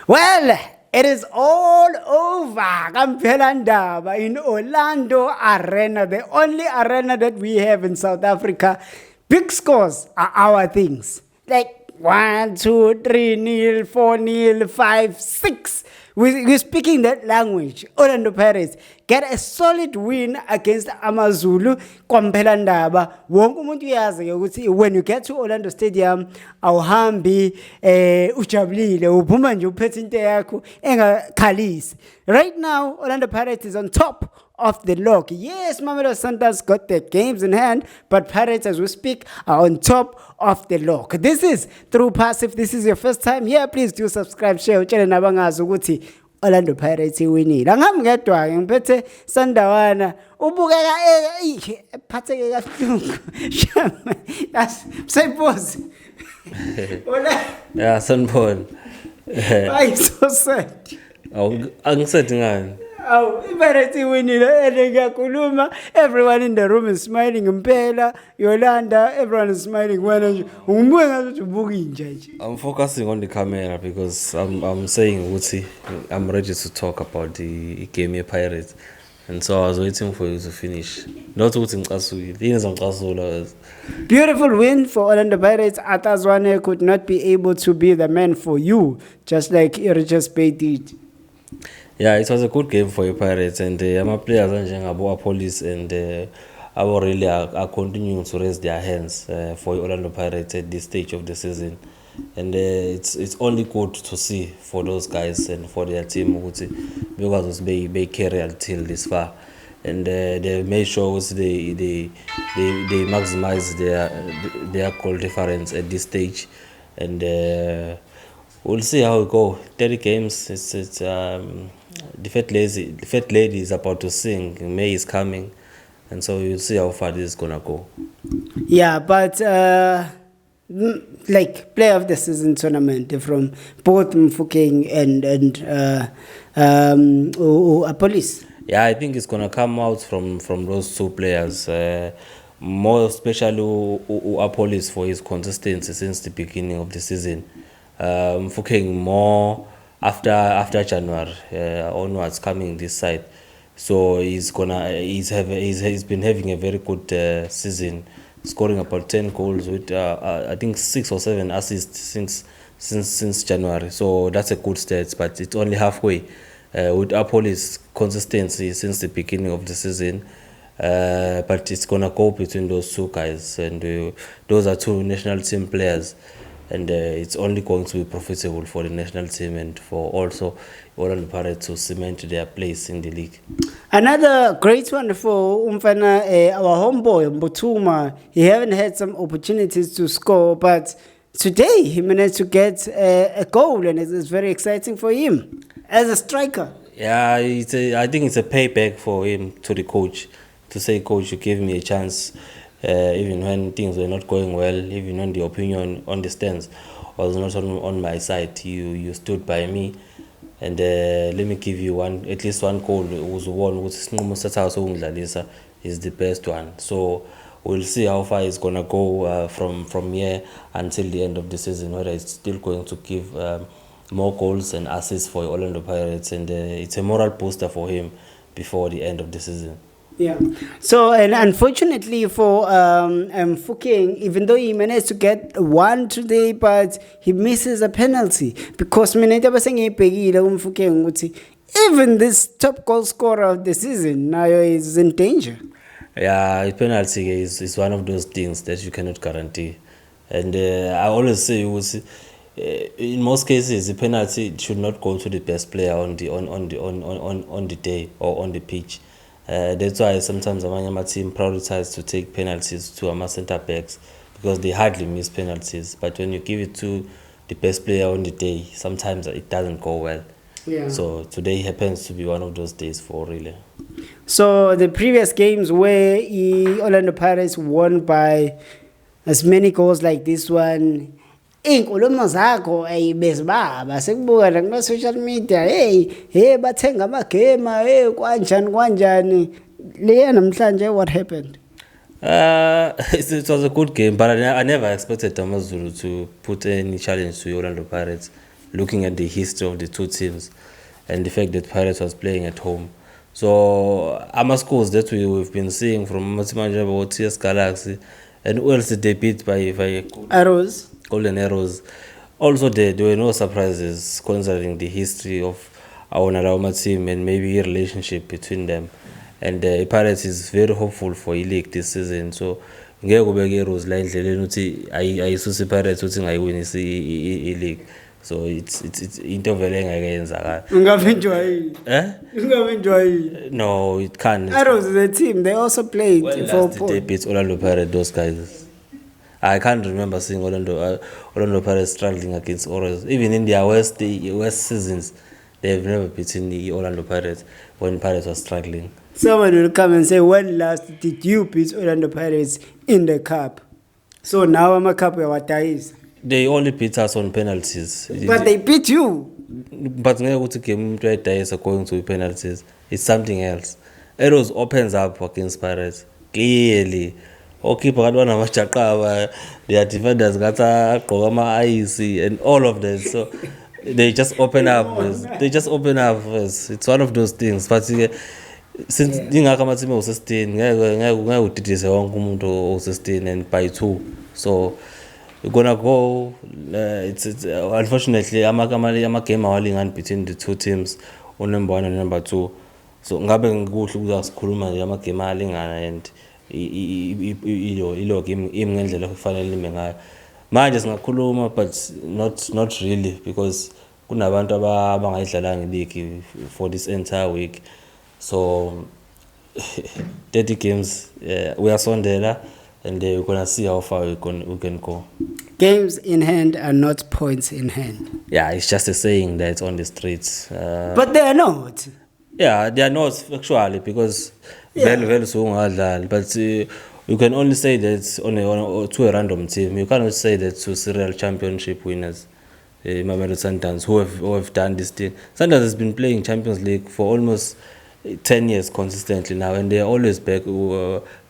Well, it is all over. Kampela Ndaba in Orlando Arena, the only arena that we have in South Africa. Big scores are our things. Like 1, 2, 3, 0, 4, 0, 5, 6. We're speaking that language. Orlando Pirates get a solid win against Amazulu. Kampela Ndaba. Wonke umuntu uyazi ukuthi when you get to Orlando Stadium, awuhambi ujabulile, uphuma nje uphethe into yakho engakhalisi. Right now, Orlando Pirates is on top of the log. Yes, Mamelodi Sundowns got their games in hand, but Pirates, as we speak, are on top of the log. This is Through Pass. If this is your first time here, please do subscribe, share, utshele nabangazi ukuthi Orlando Pirates iwinile. Angami ngedwa ngiphethe Sandawana ubukeka ephatheke kahlungu. Say pause. Yeah, Sanborn. Why so sad? Angisathi ngani. Oh, Pirates iwinile and ngiyakhuluma. Everyone in the room is smiling impela. Yolanda, everyone is smiling. Wena umbuke ngathi ubuka inje. I'm focusing on the camera because I'm saying ukuthi I'm ready to talk about the game Pirates. And so I was waiting for you to finish. Not ukuthi ngicasule. Yini ngicasula. Beautiful win for Orlando Pirates. Atazwane could not be able to be the man for you, just like Richards Bay did. Yeah, it was a good game for your Pirates, and my players njengabo Police and our really are continuing to raise their hands for Orlando Pirates at this stage of the season. And it's only good to see for those guys and for their team because they carry until this far, and they made sure they maximize their goal difference at this stage, and we'll see how it go. 30 games. It's the fat lady is about to sing. May is coming, and so you'll see how far this is gonna go. Yeah, but like player of the season tournament from both Mfokeng and Police. Yeah, I think it's gonna come out from those two players. More especially Police for his consistency since the beginning of the season. Mfokeng more after January onwards coming this side, so he's been having a very good season, scoring about 10 goals with I think 6 or 7 assists since January. So that's a good stats, but it's only halfway with Police consistency since the beginning of the season. But it's gonna go between those two guys, and those are two national team players. And it's only going to be profitable for the national team and for also Orlando Pirates to cement their place in the league. Another great one for Umfana, our homeboy Mbutuma. He haven't had some opportunities to score, but today he managed to get a goal, and it's very exciting for him as a striker. Yeah, I think it's a payback for him to the coach to say, "Coach, you gave me a chance." Even when things were not going well, even when the opinion on the stands was not on my side, you stood by me, and let me give you at least one goal. Was one is the best one. So we'll see how far it's gonna go from here until the end of the season. Whether it's still going to give more goals and assists for Orlando Pirates, and it's a moral booster for him before the end of the season. Yeah. So, and unfortunately for Mfokeng, even though he managed to get one today, but he misses a penalty because even this top goal scorer of the season now is in danger. Yeah, a penalty is one of those things that you cannot guarantee, and I always say in most cases the penalty should not go to the best player on the day or on the pitch. That's why sometimes Amanyama team prioritize to take penalties to our center backs because they hardly miss penalties. But when you give it to the best player on the day, sometimes it doesn't go well. Yeah. So today happens to be one of those days for really. So the previous games where Orlando Pirates won by as many goals like this one, inkulumo zakho ayibezibaba sekubuka la kuma social media bathenga amagame kanjani leya namhlanje what happened? It was a good game, but I never expected Amazulu to put any challenge to Orlando Pirates. looking at the history of the two teams and the fact that Pirates was playing at home. So our scores that we've been seeing from Matimanjabo, TS Galaxy, and who else did they beat by Arrows. Golden Arrows? Also, there were no surprises considering the history of our Narauma team and maybe a relationship between them. And Pirates is very hopeful for e-league this season. So, ngeke kubeke Arrows la endleleni uthi ayisusa Pirates uthi ngayiwinisa e-league. So it's into vele engeke yenzakala. Ungavenjwa yini? No, it can't. Arrows is a team. They also played for Last they beat Orlando Pirates, those guys. I can't remember seeing Orlando Pirates struggling against Orioles. Even in their West seasons, they've never beaten the Orlando Pirates when Pirates was struggling. Someone will come and say, when last did you beat Orlando Pirates in the cup? So now I'm a cup where what is. They only beat us on penalties. But they beat you. But ngeke ukuthi game right is going to penalties. It's something else. Arrows opens up against Pirates clearly. Keeper kanti banamajaqaba, their defenders ngathi agqoka ama-ice and all of that. So they just open up. It's one of those things. But since ingakho ama-team awuse-16 ngeke udidise wonke umuntu owuse-16 and by 2. So you're gonna go. It's unfortunately ama-game awalingani between the two teams, number 1 and number 2. So ngabe ngikuhle ukusikhuluma nje ama-game ayalingana and ilo game ngendlela efanele ime ngayo. Manje singakhuluma but not really because kunabantu abangayidlalanga i-league for this entire week. So 30 games we are sondela. And we're going to see how far we can go. Games in hand are not points in hand. Yeah, it's just a saying that's on the streets. But they are not. Yeah, they are not actually because very soon. But you can only say that to a random team. You cannot say that to serial championship winners. Mamelodi Sundowns who have done this thing. Sundowns has been playing Champions League for almost 10 years consistently now, and they are always back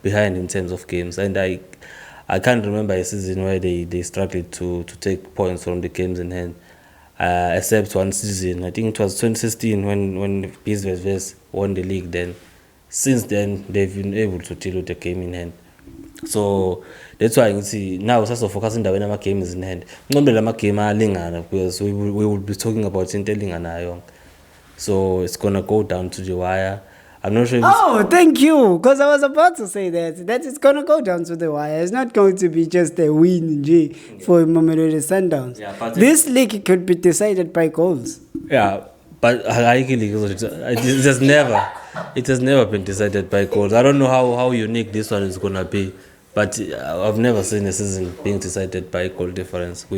behind in terms of games. And I can't remember a season where they struggled to take points from the games in hand, except one season. I think it was 2016 when PSV won the league. Then, since then, they've been able to deal with the game in hand. So that's why you see now also focusing on the games in hand. Because we will be talking about Interlingana. So it's gonna go down to the wire. I'm not sure. Thank you. Because I was about to say that it's gonna go down to the wire. It's not going to be just a win, for Mamelodi Sundowns. Yeah, this league could be decided by goals. Yeah, but it has never been decided by goals. I don't know how unique this one is gonna be. But I've never seen a season being decided by goal difference. But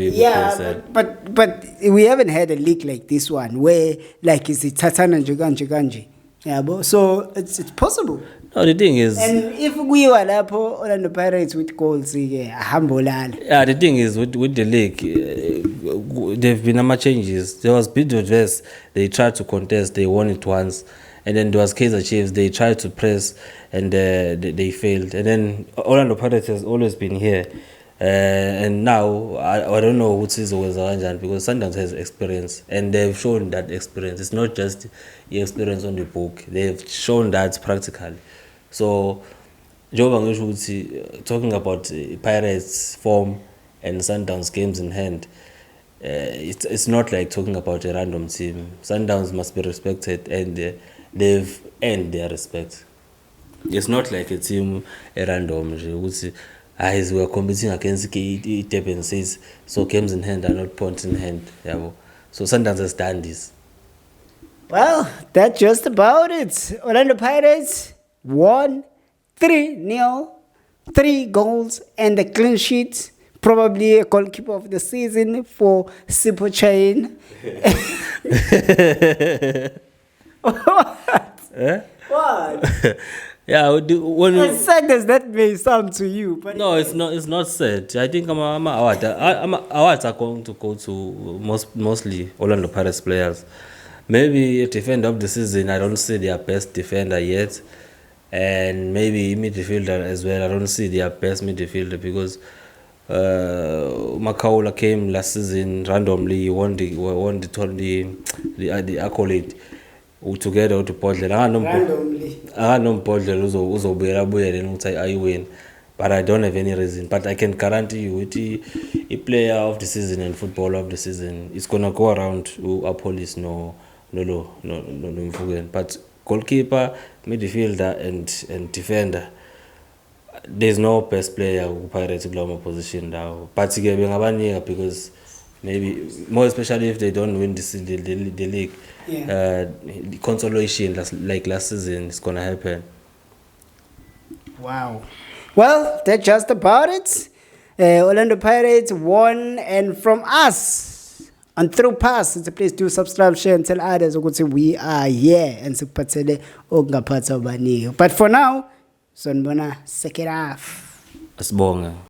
we haven't had a league like this one where like it's Tatana Njuganji. Yeah, so it's possible. No, the thing is, and if we were like Orlando Pirates with goals, yeah, the thing is with the league, there've been much changes. There was Bidwest, they tried to contest, they won it once. And then there was Kaizer Chiefs, they tried to press and they failed. And then Orlando Pirates has always been here. And now, I don't know what is always Aranjan because Sundowns has experience. And they've shown that experience. It's not just the experience on the book. They've shown that practically. So, talking about Pirates form and Sundowns games in hand, it's not like talking about a random team. Sundowns must be respected and they've earned their respect. It's not like a team a random. As we are competing against Durban says, so games in hand are not points in hand. Yeah, so Sundowns has done this. Well, that's just about it. Orlando Pirates won 3-0, 3 goals and a clean sheet. Probably a goalkeeper of the season for Sipho Chain. What? What? Yeah, as sad as that may sound to you, but no, it's not. It's not sad. I think awards are going to go to mostly Orlando Pirates players. Maybe at the end of the season, I don't see their best defender yet, and maybe midfielder as well. I don't see their best midfielder because Makaula came last season randomly. He won the accolade. Together to Portland. Portland I win. But I don't have any reason. But I can guarantee you, a player of the season and footballer of the season is gonna go around to police no. But goalkeeper, midfielder, and defender, there's no best player who Pirates Global position now. But because maybe more especially if they don't win the league, the consolation like last season is gonna happen. Wow. Well, that's just about it. Orlando Pirates won, and from us on Through Pass, please do subscribe, share, and tell others we are here and supportele ongaphatha abaningi. But for now, sonibona second half. Asibonga.